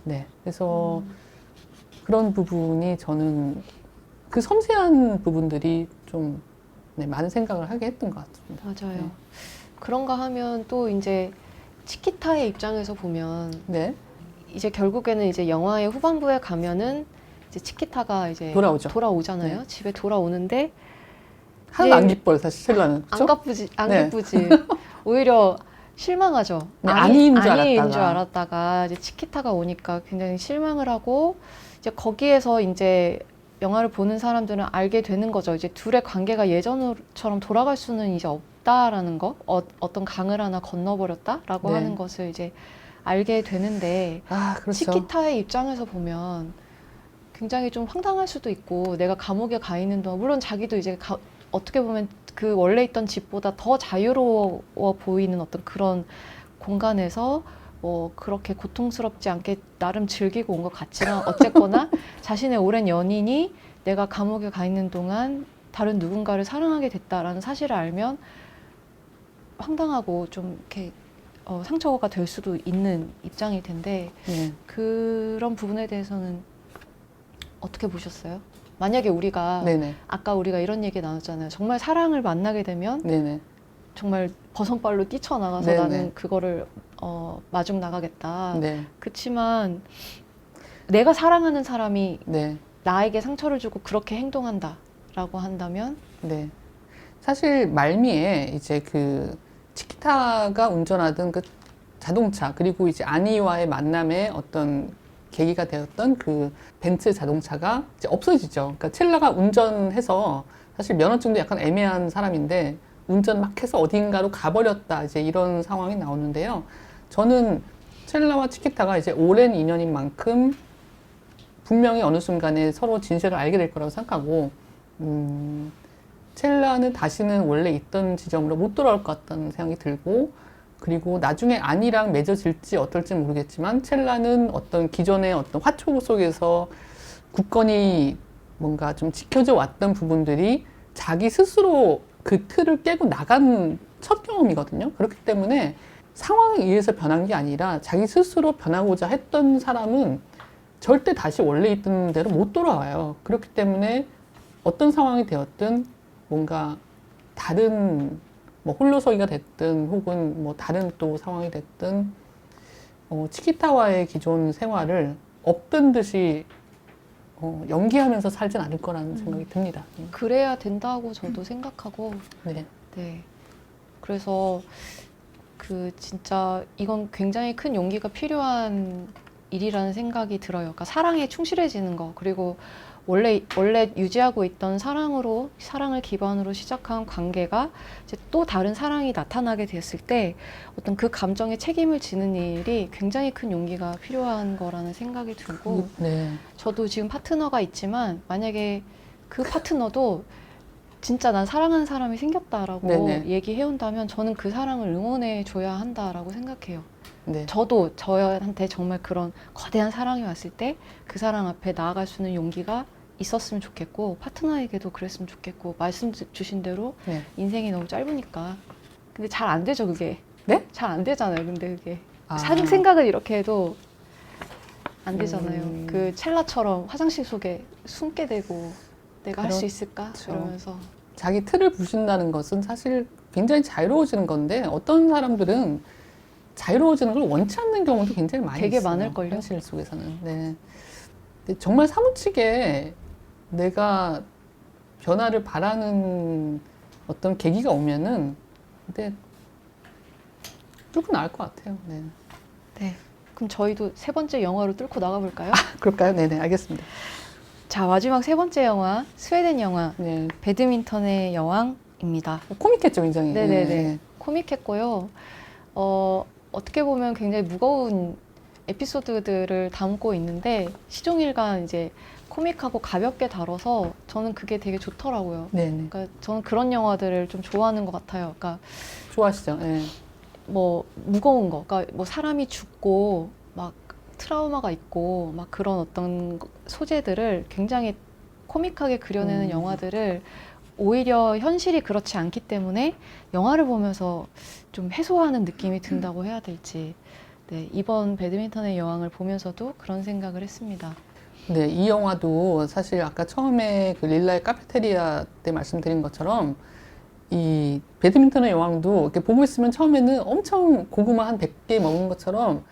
네. 그래서 그런 부분이 저는 그 섬세한 부분들이 좀 많은 생각을 하게 했던 것 같습니다. 맞아요. 네. 그런가 하면 또 이제 치키타의 입장에서 보면 네. 이제 결국에는 이제 영화의 후반부에 가면은 이제 치키타가 이제 돌아오죠. 돌아오잖아요. 네. 집에 돌아오는데 하나도 안 기뻐요, 사실 첼라는. 안 네. 기쁘지. 오히려 실망하죠. 네, 아니인 줄 줄 알았다가 이제 치키타가 오니까 굉장히 실망을 하고 이제 거기에서 이제 영화를 보는 사람들은 알게 되는 거죠. 이제 둘의 관계가 예전처럼 돌아갈 수는 이제 없다라는 거, 어떤 강을 하나 건너버렸다라고 네. 하는 것을 이제 알게 되는데 그렇죠. 치키타의 입장에서 보면 굉장히 좀 황당할 수도 있고 내가 감옥에 가 있는 동안 물론 자기도 이제 어떻게 보면 그 원래 있던 집보다 더 자유로워 보이는 어떤 그런 공간에서 그렇게 고통스럽지 않게 나름 즐기고 온 것 같지만 어쨌거나 자신의 오랜 연인이 내가 감옥에 가 있는 동안 다른 누군가를 사랑하게 됐다라는 사실을 알면 황당하고 좀 이렇게 상처가 될 수도 있는 입장일 텐데 네. 그런 부분에 대해서는 어떻게 보셨어요? 만약에 우리가 네네. 아까 우리가 이런 얘기 나눴잖아요. 정말 사랑을 만나게 되면 네네. 정말 버선발로 뛰쳐나가서 네네. 나는 그거를 마중 나가겠다. 네. 그렇지만 내가 사랑하는 사람이 네. 나에게 상처를 주고 그렇게 행동한다라고 한다면 네. 사실 말미에 이제 그 치키타가 운전하던 그 자동차 그리고 이제 아니와의 만남의 어떤 계기가 되었던 그 벤츠 자동차가 이제 없어지죠. 그러니까 첼라가 운전해서 사실 면허증도 약간 애매한 사람인데 운전 막 해서 어딘가로 가버렸다. 이제 이런 상황이 나오는데요. 저는 첼라와 치키타가 이제 오랜 인연인 만큼 분명히 어느 순간에 서로 진실을 알게 될 거라고 생각하고, 첼라는 다시는 원래 있던 지점으로 못 돌아올 것 같다는 생각이 들고, 그리고 나중에 안이랑 맺어질지 어떨지 모르겠지만 첼라는 어떤 기존의 어떤 화초 속에서 굳건히 뭔가 좀 지켜져 왔던 부분들이 자기 스스로 그 틀을 깨고 나간 첫 경험이거든요. 그렇기 때문에 상황에 의해서 변한 게 아니라 자기 스스로 변하고자 했던 사람은 절대 다시 원래 있던 대로 못 돌아와요. 그렇기 때문에 어떤 상황이 되었든 뭔가 다른 뭐 홀로서기가 됐든 혹은 뭐 다른 또 상황이 됐든 치키타와의 기존 생활을 없던 듯이 연기하면서 살진 않을 거라는 생각이 듭니다. 그래야 된다고 저도 생각하고, 네. 네. 그래서 진짜 이건 굉장히 큰 용기가 필요한 일이라는 생각이 들어요. 그러니까 사랑에 충실해지는 거, 그리고 원래 유지하고 있던 사랑을 기반으로 시작한 관계가 이제 또 다른 사랑이 나타나게 됐을 때 어떤 그 감정에 책임을 지는 일이 굉장히 큰 용기가 필요한 거라는 생각이 들고, 네. 저도 지금 파트너가 있지만 만약에 그 파트너도 진짜 난 사랑하는 사람이 생겼다라고 네네. 얘기해온다면 저는 그 사랑을 응원해 줘야 한다라고 생각해요. 네. 저도 저한테 정말 그런 거대한 사랑이 왔을 때 그 사랑 앞에 나아갈 수 있는 용기가 있었으면 좋겠고, 파트너에게도 그랬으면 좋겠고, 말씀 주신 대로 네. 인생이 너무 짧으니까. 근데 잘 안 되죠, 그게. 네? 잘 안 되잖아요, 근데 그게. 아. 생각을 이렇게 해도 안 되잖아요. 음. 그 첼라처럼 화장실 속에 숨게 되고 내가 할 수 있을까? 그렇죠. 이러면서. 자기 틀을 부신다는 것은 사실 굉장히 자유로워지는 건데 어떤 사람들은 자유로워지는 걸 원치 않는 경우도 굉장히 많이 되게 있어요. 많을걸요? 현실 속에서는. 네. 근데 정말 사무치게 내가 변화를 바라는 어떤 계기가 오면은 근데 뚫고 나갈 것 같아요. 네. 네. 그럼 저희도 세 번째 영화로 뚫고 나가볼까요? 그럴까요? 네네, 알겠습니다. 자, 마지막 세 번째 영화, 스웨덴 영화, 네. 배드민턴의 여왕입니다. 코믹했죠, 굉장히. 네네네. 네. 코믹했고요. 어떻게 보면 굉장히 무거운 에피소드들을 담고 있는데 시종일관 이제 코믹하고 가볍게 다뤄서 저는 그게 되게 좋더라고요. 네네. 그러니까 저는 그런 영화들을 좀 좋아하는 것 같아요. 그러니까 좋아하시죠? 네. 뭐 무거운 거, 그러니까 뭐 사람이 죽고 막 트라우마가 있고 막 그런 어떤 소재들을 굉장히 코믹하게 그려내는 영화들을 오히려 현실이 그렇지 않기 때문에 영화를 보면서 좀 해소하는 느낌이 든다고 해야 될지. 네, 이번 배드민턴의 여왕을 보면서도 그런 생각을 했습니다. 네, 이 영화도 사실 아까 처음에 그 릴라의 카페테리아 때 말씀드린 것처럼 이 배드민턴의 여왕도 이렇게 보고 있으면 처음에는 엄청 고구마 한 100개 먹은 것처럼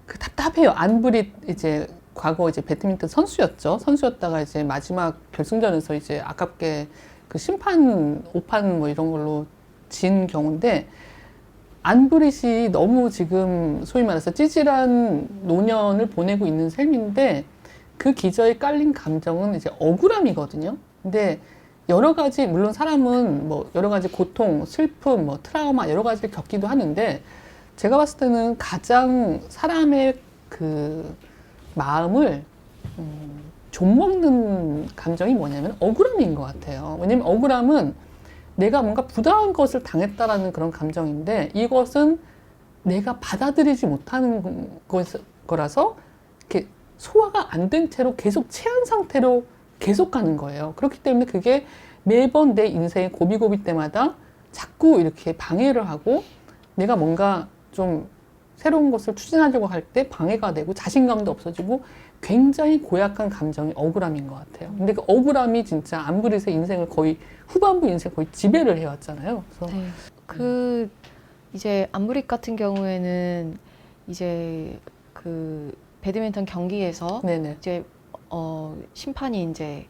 그 답답해요. 안브릿 이제 과거 이제 배드민턴 선수였죠. 선수였다가 이제 마지막 결승전에서 이제 아깝게 그 심판 5판 뭐 이런 걸로 진 경우인데 안브릿이 너무 지금 소위 말해서 찌질한 노년을 보내고 있는 셈인데 그 기저에 깔린 감정은 이제 억울함이거든요. 근데 여러 가지 물론 사람은 뭐 여러 가지 고통, 슬픔, 뭐 트라우마 여러 가지를 겪기도 하는데 제가 봤을 때는 가장 사람의 그 마음을 좀먹는 감정이 뭐냐면 억울함인 것 같아요. 왜냐면 억울함은 내가 뭔가 부당한 것을 당했다라는 그런 감정인데 이것은 내가 받아들이지 못하는 거라서 이렇게 소화가 안 된 채로 계속 체한 상태로 계속 가는 거예요. 그렇기 때문에 그게 매번 내 인생의 고비고비 때마다 자꾸 이렇게 방해를 하고 내가 뭔가 좀 새로운 것을 추진하려고 할 때 방해가 되고 자신감도 없어지고 굉장히 고약한 감정이 억울함인 것 같아요. 근데 그 억울함이 진짜 안브릿의 인생을 거의 후반부 인생 거의 지배를 해왔잖아요. 그래서 네. 이제 안브릿 같은 경우에는 이제 그 배드민턴 경기에서 네네. 이제 심판이 이제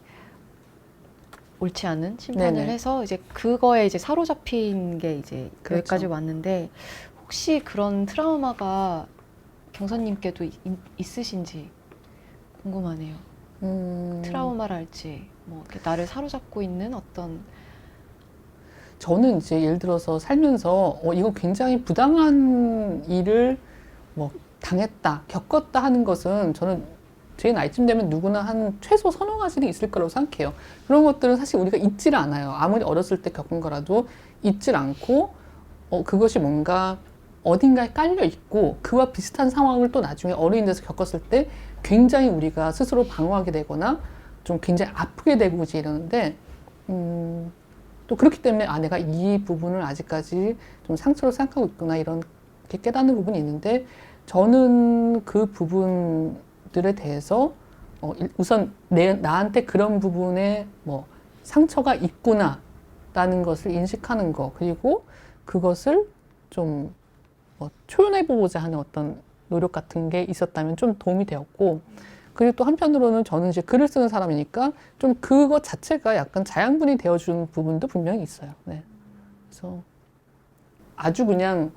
옳지 않은 심판을 네네. 해서 이제 그거에 이제 사로잡힌 게 이제 그렇죠. 여기까지 왔는데 혹시 그런 트라우마가 경선님께도 있으신지 궁금하네요. 트라우마랄지 뭐 이렇게 나를 사로잡고 있는 어떤 저는 이제 예를 들어서 살면서 이거 굉장히 부당한 일을 뭐 당했다, 겪었다 하는 것은 저는 제 나이쯤 되면 누구나 한 최소 서너 가지는 있을 거라고 생각해요. 그런 것들은 사실 우리가 잊질 않아요. 아무리 어렸을 때 겪은 거라도 잊질 않고 그것이 뭔가 어딘가에 깔려 있고 그와 비슷한 상황을 또 나중에 어른이 돼서 겪었을 때 굉장히 우리가 스스로 방어하게 되거나 좀 굉장히 아프게 되고 이제 이러는데 또 그렇기 때문에 내가 이 부분을 아직까지 좀 상처로 생각하고 있구나 이런 게 깨닫는 부분이 있는데 저는 그 부분들에 대해서 우선 나한테 그런 부분에 뭐 상처가 있구나라는 것을 인식하는 거 그리고 그것을 좀 표현해보고자 하는 어떤 노력 같은 게 있었다면 좀 도움이 되었고 그리고 또 한편으로는 저는 이제 글을 쓰는 사람이니까 좀 그것 자체가 약간 자양분이 되어준 부분도 분명히 있어요. 네. 그래서 아주 그냥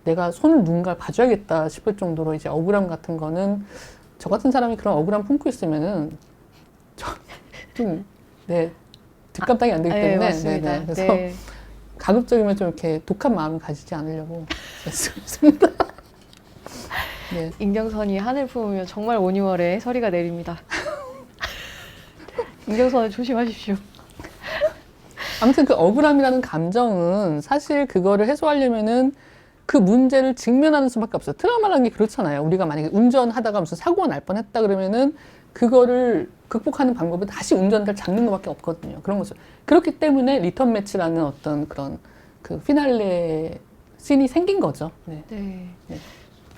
내가 손을 누군가를 봐줘야겠다 싶을 정도로 이제 억울함 같은 거는 저 같은 사람이 그런 억울함 품고 있으면은 좀 뒷감당이 안 되기 때문에 맞습니다. 네네. 그래서 네. 가급적이면 좀 이렇게 독한 마음을 가지지 않으려고 말씀드립니다. 네. 인경선이 하늘 품으면 정말 온유월에 서리가 내립니다. 인경선을 조심하십시오. 아무튼 그 억울함이라는 감정은 사실 그거를 해소하려면은 그 문제를 직면하는 수밖에 없어요. 트라우마라는 게 그렇잖아요. 우리가 만약에 운전하다가 무슨 사고가 날 뻔했다 그러면은 그거를 극복하는 방법은 다시 운전대를 잡는 것밖에 없거든요. 그런 거죠. 그렇기 때문에 리턴 매치라는 어떤 그런 그 피날레 씬이 생긴 거죠. 네. 네.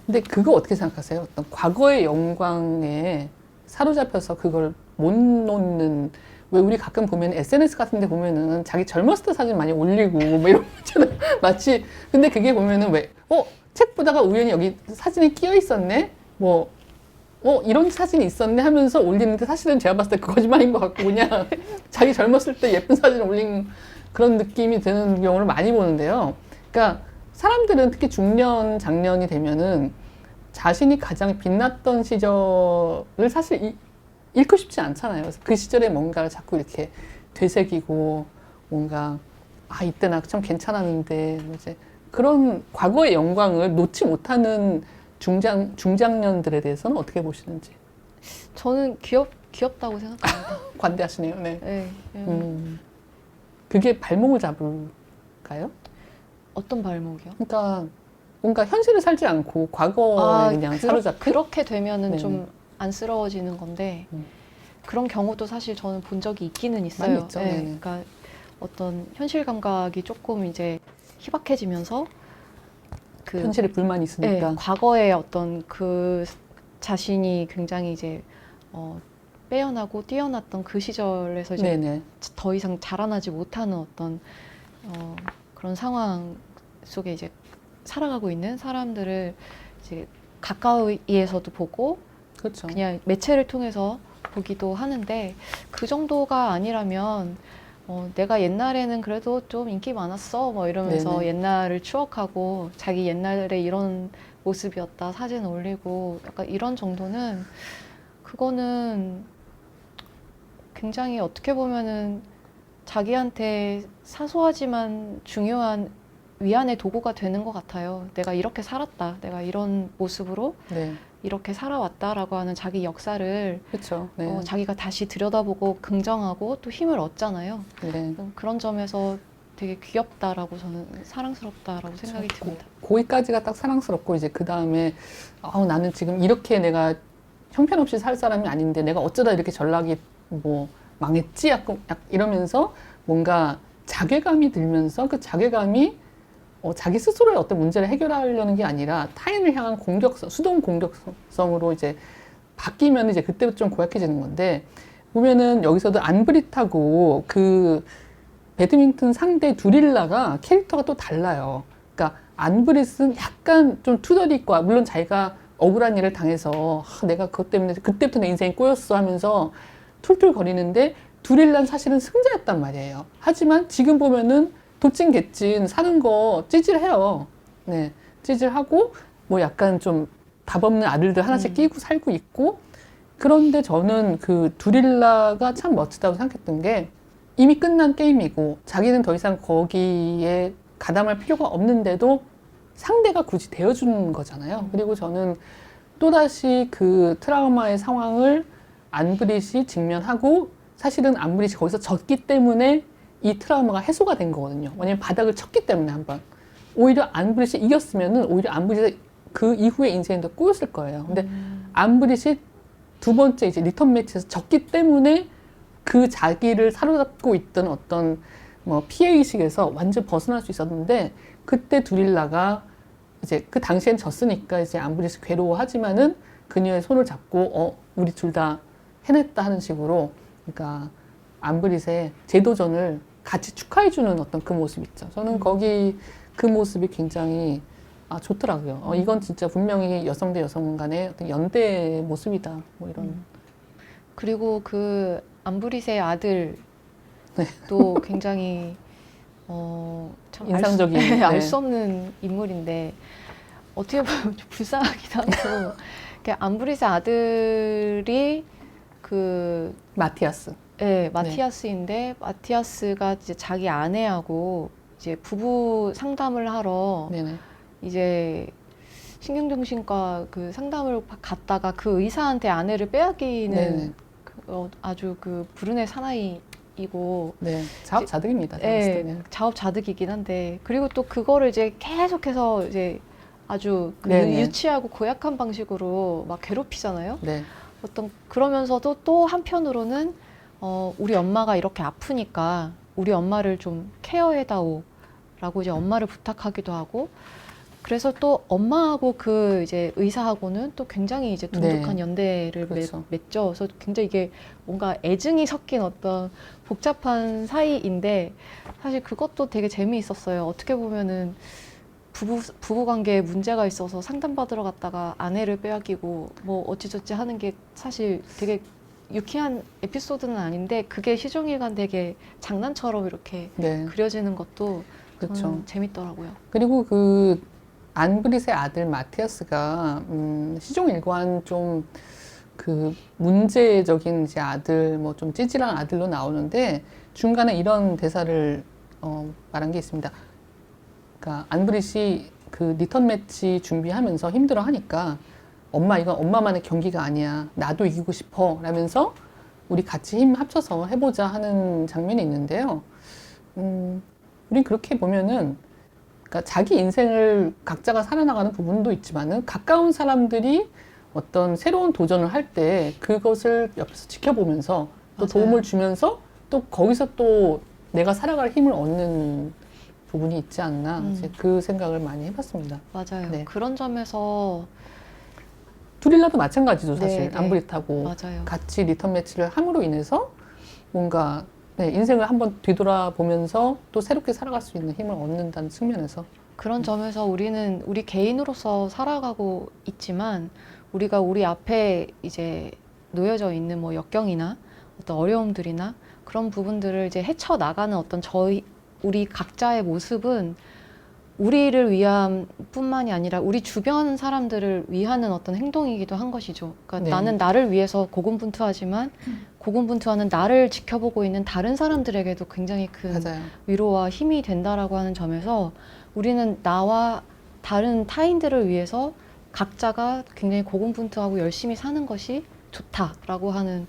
근데 그거 어떻게 생각하세요? 어떤 과거의 영광에 사로잡혀서 그걸 못 놓는 왜 우리 가끔 보면 SNS 같은 데 보면은 자기 젊었을 때 사진 많이 올리고 뭐 이런 거 있잖아요. 마치 근데 그게 보면은 왜 책 보다가 우연히 여기 사진이 끼어 있었네? 이런 사진이 있었네 하면서 올리는데 사실은 제가 봤을 때 그 거짓말인 것 같고 그냥 자기 젊었을 때 예쁜 사진을 올린 그런 느낌이 드는 경우를 많이 보는데요. 그러니까 사람들은 특히 중년, 장년이 되면은 자신이 가장 빛났던 시절을 사실 잃고 싶지 않잖아요. 그래서 그 시절에 뭔가를 자꾸 이렇게 되새기고 뭔가 이때 나 참 괜찮았는데 이제 그런 과거의 영광을 놓지 못하는 중장년들에 대해서는 어떻게 보시는지. 저는 귀엽다고 생각합니다. 관대하시네요. 네. 네. 그게 발목을 잡을까요? 어떤 발목이요? 그러니까 뭔가 현실을 살지 않고 과거에 그냥 사로잡혀. 그렇게 되면은 네네. 좀 안쓰러워지는 건데 그런 경우도 사실 저는 본 적이 있기는 있어요. 많이 있죠. 네. 네네. 그러니까 어떤 현실 감각이 조금 이제 희박해지면서 그 현실에 불만이 있으니까. 네, 과거의 어떤 그 자신이 굉장히 이제 빼어나고 뛰어났던 그 시절에서 이제 네네. 더 이상 자라나지 못하는 어떤 그런 상황 속에 이제 살아가고 있는 사람들을 이제 가까이에서도 보고 그렇죠. 그냥 매체를 통해서 보기도 하는데 그 정도가 아니라면 내가 옛날에는 그래도 좀 인기 많았어 뭐 이러면서 네네. 옛날을 추억하고 자기 옛날에 이런 모습이었다 사진 올리고 약간 이런 정도는 그거는 굉장히 어떻게 보면은 자기한테 사소하지만 중요한 위안의 도구가 되는 것 같아요. 내가 이렇게 살았다. 내가 이런 모습으로 네. 이렇게 살아왔다라고 하는 자기 역사를 그렇죠. 네. 자기가 다시 들여다보고 긍정하고 또 힘을 얻잖아요. 네. 그런 점에서 되게 귀엽다라고 저는 사랑스럽다라고 생각이 듭니다. 거기까지가 딱 사랑스럽고 이제 그 다음에 나는 지금 이렇게 내가 형편없이 살 사람이 아닌데 내가 어쩌다 이렇게 전락이 뭐 망했지? 약간 이러면서 뭔가 자괴감이 들면서 그 자괴감이 자기 스스로의 어떤 문제를 해결하려는 게 아니라 타인을 향한 수동 공격성으로 이제 바뀌면 이제 그때부터 좀 고약해지는 건데 보면은 여기서도 안브릿하고 그 배드민턴 상대 두릴라가 캐릭터가 또 달라요. 그러니까 안브릿은 약간 좀 투덜이과 물론 자기가 억울한 일을 당해서 내가 그것 때문에 그때부터 내 인생이 꼬였어 하면서 툴툴거리는데 두릴라는 사실은 승자였단 말이에요. 하지만 지금 보면은 도찐개찐 사는 거 찌질해요. 네, 찌질하고 뭐 약간 좀 답 없는 아들들 하나씩 끼고 살고 있고 그런데 저는 그 두릴라가 참 멋지다고 생각했던 게 이미 끝난 게임이고 자기는 더 이상 거기에 가담할 필요가 없는데도 상대가 굳이 되어주는 거잖아요. 그리고 저는 또다시 그 트라우마의 상황을 안브릿이 직면하고 사실은 안브릿이 거기서 졌기 때문에 이 트라우마가 해소가 된 거거든요. 왜냐면 바닥을 쳤기 때문에 한번. 오히려 안브릿이 이겼으면은 오히려 안브릿이 그 이후의 인생이 더 꼬였을 거예요. 근데 안브릿이 두 번째 이제 리턴 매치에서 졌기 때문에 그 자기를 사로잡고 있던 어떤 뭐 피해의식에서 완전 벗어날 수 있었는데 그때 두릴라가 이제 그 당시엔 졌으니까 이제 암브리스 괴로워하지만은 그녀의 손을 잡고 우리 둘 다 해냈다 하는 식으로 그러니까 암브릿의 재도전을 같이 축하해주는 어떤 그 모습 있죠. 저는 거기 그 모습이 굉장히 좋더라고요. 이건 진짜 분명히 여성 대 여성 간의 어떤 연대의 모습이다. 뭐 이런. 그리고 그 암브릿의 아들도 네. 굉장히 참 인상적인, 알 네. 수 없는 인물인데 어떻게 보면 좀 불쌍하기도 하고 암브릿의 아들이 그 마티아스. 네, 마티아스인데 마티아스가 이제 자기 아내하고 이제 부부 상담을 하러 네네. 이제 신경정신과 그 상담을 갔다가 그 의사한테 아내를 빼앗기는 네네. 아주 그 불운의 사나이이고 네. 자업자득입니다. 네, 자업자득이긴 한데 그리고 또 그거를 이제 계속해서 이제 아주 그 네네. 유치하고 고약한 방식으로 막 괴롭히잖아요. 네. 그러면서도 또 한편으로는 우리 엄마가 이렇게 아프니까 우리 엄마를 좀 케어해다오 라고 이제 엄마를 부탁하기도 하고 그래서 또 엄마하고 그 이제 의사하고는 또 굉장히 이제 돈독한 네. 연대를 그렇죠. 맺죠. 그래서 굉장히 이게 뭔가 애증이 섞인 어떤 복잡한 사이인데 사실 그것도 되게 재미있었어요. 어떻게 보면은 부부 관계에 문제가 있어서 상담받으러 갔다가 아내를 빼앗기고 뭐 어찌저찌 하는 게 사실 되게 유쾌한 에피소드는 아닌데 그게 시종일관 되게 장난처럼 이렇게 네. 그려지는 것도 그렇죠. 저는 재밌더라고요. 그리고 그 안브릿의 아들 마티아스가 시종일관 좀 그 문제적인 이제 아들 뭐 좀 찌질한 아들로 나오는데 중간에 이런 대사를 말한 게 있습니다. 그러니까 안브릿이 그 리턴 매치 준비하면서 힘들어 하니까 엄마 이건 엄마만의 경기가 아니야. 나도 이기고 싶어. 라면서 우리 같이 힘 합쳐서 해보자 하는 장면이 있는데요. 우린 그렇게 보면은 그러니까 자기 인생을 각자가 살아나가는 부분도 있지만은 가까운 사람들이 어떤 새로운 도전을 할 때 그것을 옆에서 지켜보면서 또 맞아요. 도움을 주면서 또 거기서 또 내가 살아갈 힘을 얻는 부분이 있지 않나 이제 그 생각을 많이 해봤습니다. 맞아요. 네. 그런 점에서 두릴라도 마찬가지죠 사실. 네, 네. 암브릿하고 맞아요. 같이 리턴 매치를 함으로 인해서 뭔가 인생을 한번 뒤돌아보면서 또 새롭게 살아갈 수 있는 힘을 얻는다는 측면에서 그런 점에서 우리는 우리 개인으로서 살아가고 있지만 우리가 우리 앞에 이제 놓여져 있는 뭐 역경이나 어떤 어려움들이나 그런 부분들을 이제 헤쳐 나가는 어떤 우리 각자의 모습은 우리를 위한 뿐만이 아니라 우리 주변 사람들을 위하는 어떤 행동이기도 한 것이죠. 그러니까 네. 나는 나를 위해서 고군분투하지만 고군분투하는 나를 지켜보고 있는 다른 사람들에게도 굉장히 큰 맞아요. 위로와 힘이 된다라고 하는 점에서 우리는 나와 다른 타인들을 위해서 각자가 굉장히 고군분투하고 열심히 사는 것이 좋다라고 하는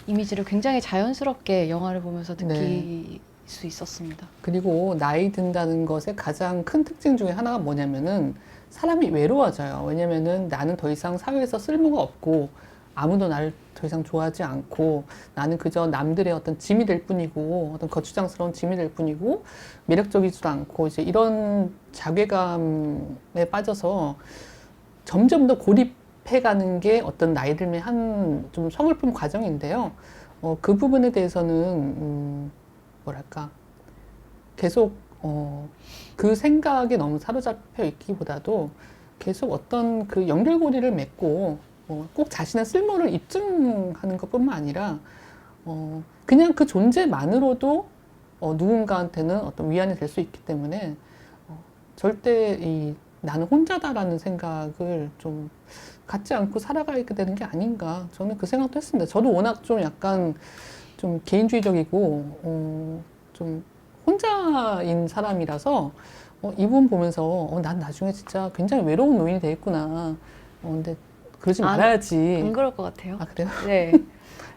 이미지를 굉장히 자연스럽게 영화를 보면서 느낄 수 있었습니다. 그리고 나이 든다는 것의 가장 큰 특징 중에 하나가 뭐냐면은 사람이 외로워져요. 왜냐면은 나는 더 이상 사회에서 쓸모가 없고 아무도 나를 더 이상 좋아하지 않고 나는 그저 남들의 어떤 짐이 될 뿐이고 어떤 거추장스러운 짐이 될 뿐이고 매력적이지도 않고 이제 이런 자괴감에 빠져서 점점 더 고립해가는 게 어떤 나이 들면 한 좀 서글픈 과정인데요. 그 부분에 대해서는 뭐랄까 계속 그 생각에 너무 사로잡혀 있기보다도 계속 어떤 그 연결고리를 맺고 꼭 자신의 쓸모를 입증하는 것뿐만 아니라 그냥 그 존재만으로도 누군가한테는 어떤 위안이 될 수 있기 때문에 절대 나는 혼자다라는 생각을 좀 갖지 않고 살아가게 되는 게 아닌가 저는 그 생각도 했습니다. 저도 워낙 좀 약간 좀 개인주의적이고 좀 혼자인 사람이라서 이분 보면서 난 나중에 진짜 굉장히 외로운 노인이 되겠구나. 근데 그러지 말아야지. 안 그럴 것 같아요. 아 그래요? 네.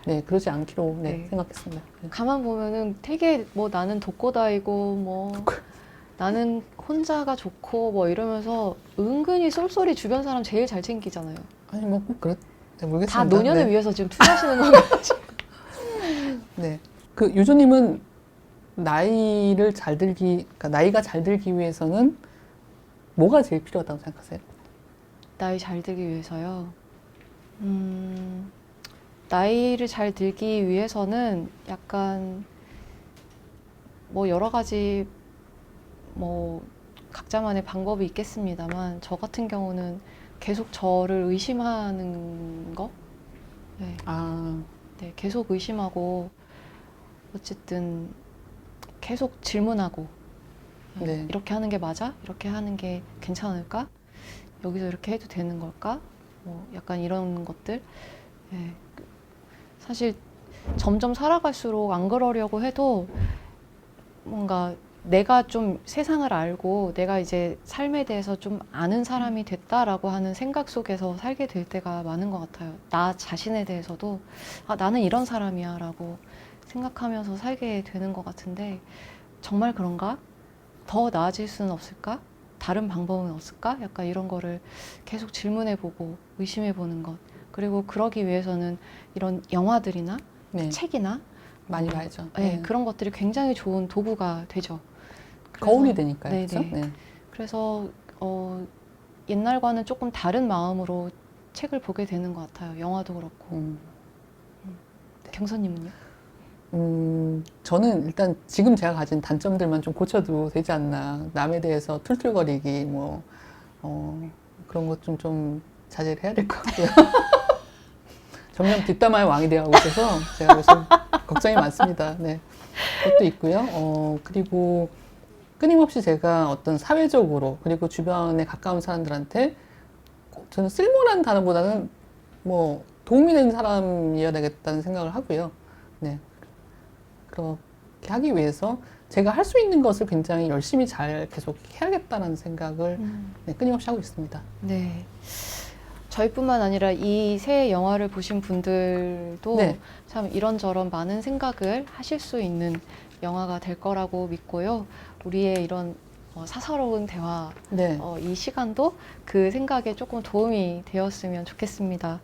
네, 그러지 않기로 네. 생각했습니다. 네. 가만 보면은 되게 뭐 나는 독고다이고 뭐 나는 혼자가 좋고 뭐 이러면서 은근히 쏠쏠이 주변 사람 제일 잘 챙기잖아요. 아니 뭐 꼭 그랬 모르겠습니다. 다 노년을 네. 위해서 지금 투자하시는 건가요? 네. 그 유조님은 나이를 잘 들기, 그러니까 나이가 잘 들기 위해서는 뭐가 제일 필요하다고 생각하세요? 나이 잘 들기 위해서요. 나이를 잘 들기 위해서는 약간 뭐 여러 가지 뭐 각자만의 방법이 있겠습니다만 저 같은 경우는 계속 저를 의심하는 거? 네, 아, 네, 계속 의심하고 어쨌든 계속 질문하고 네. 이렇게 하는 게 맞아? 이렇게 하는 게 괜찮을까? 여기서 이렇게 해도 되는 걸까? 뭐 약간 이런 것들. 예. 사실 점점 살아갈수록 안 그러려고 해도 뭔가 내가 좀 세상을 알고 내가 이제 삶에 대해서 좀 아는 사람이 됐다라고 하는 생각 속에서 살게 될 때가 많은 것 같아요. 나 자신에 대해서도 아, 나는 이런 사람이야 라고 생각하면서 살게 되는 것 같은데 정말 그런가? 더 나아질 수는 없을까? 다른 방법은 없을까? 약간 이런 거를 계속 질문해보고 의심해보는 것. 그리고 그러기 위해서는 이런 영화들이나 네. 책이나 많이 봐야죠. 네, 네. 그런 것들이 굉장히 좋은 도구가 되죠. 거울이 되니까요. 네네. 그렇죠? 네. 그래서 옛날과는 조금 다른 마음으로 책을 보게 되는 것 같아요. 영화도 그렇고. 음. 경선님은요? 저는 일단 지금 제가 가진 단점들만 좀 고쳐도 되지 않나. 남에 대해서 툴툴거리기, 뭐, 그런 것 좀 자제를 해야 될 것 같고요. 점점 뒷담화의 왕이 되어가고 있어서 제가 요즘 걱정이 많습니다. 네. 그것도 있고요. 그리고 끊임없이 제가 어떤 사회적으로 그리고 주변에 가까운 사람들한테 저는 쓸모라는 단어보다는 뭐 도움이 되는 사람이어야 되겠다는 생각을 하고요. 네. 그렇게 하기 위해서 제가 할 수 있는 것을 굉장히 열심히 잘 계속 해야겠다는 생각을 네, 끊임없이 하고 있습니다. 네. 저희뿐만 아니라 이 새 영화를 보신 분들도 네. 참 이런저런 많은 생각을 하실 수 있는 영화가 될 거라고 믿고요. 우리의 이런 사사로운 대화, 네. 이 시간도 그 생각에 조금 도움이 되었으면 좋겠습니다.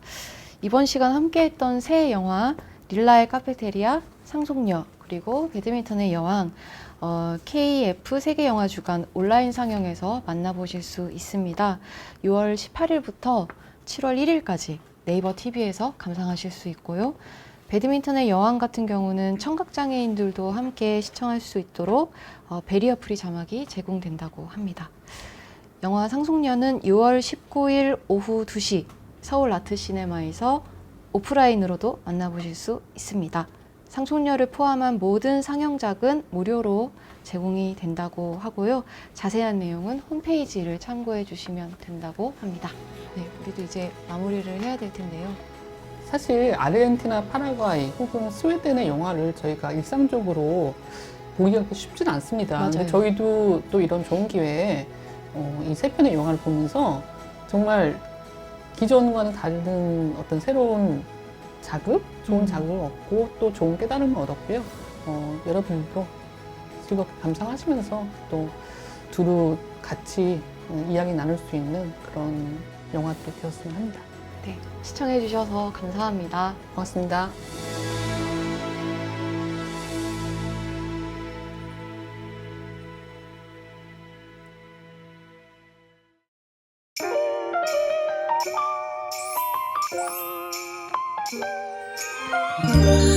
이번 시간 함께했던 새 영화 릴라의 카페테리아, 상속녀, 그리고 배드민턴의 여왕, KF 세계영화주간 온라인 상영에서 만나보실 수 있습니다. 6월 18일부터 7월 1일까지 네이버 TV에서 감상하실 수 있고요. 배드민턴의 여왕 같은 경우는 청각장애인들도 함께 시청할 수 있도록 베리어 프리 자막이 제공된다고 합니다. 영화 상속녀는 6월 19일 오후 2시 서울 아트시네마에서 오프라인으로도 만나보실 수 있습니다. 상속녀를 포함한 모든 상영작은 무료로 제공이 된다고 하고요. 자세한 내용은 홈페이지를 참고해 주시면 된다고 합니다. 네, 우리도 이제 마무리를 해야 될 텐데요. 사실 아르헨티나, 파라과이 혹은 스웨덴의 영화를 저희가 일상적으로 보기가 그렇게 쉽지는 않습니다. 맞아요. 근데 저희도 또 이런 좋은 기회에 이 세 편의 영화를 보면서 정말 기존과는 다른 어떤 새로운 자극, 좋은 자극을 얻고 또 좋은 깨달음을 얻었고요. 여러분도 즐겁게 감상하시면서 또 두루 같이 이야기 나눌 수 있는 그런 영화도 되었으면 합니다. 네, 시청해 주셔서 감사합니다. 고맙습니다. Thank you.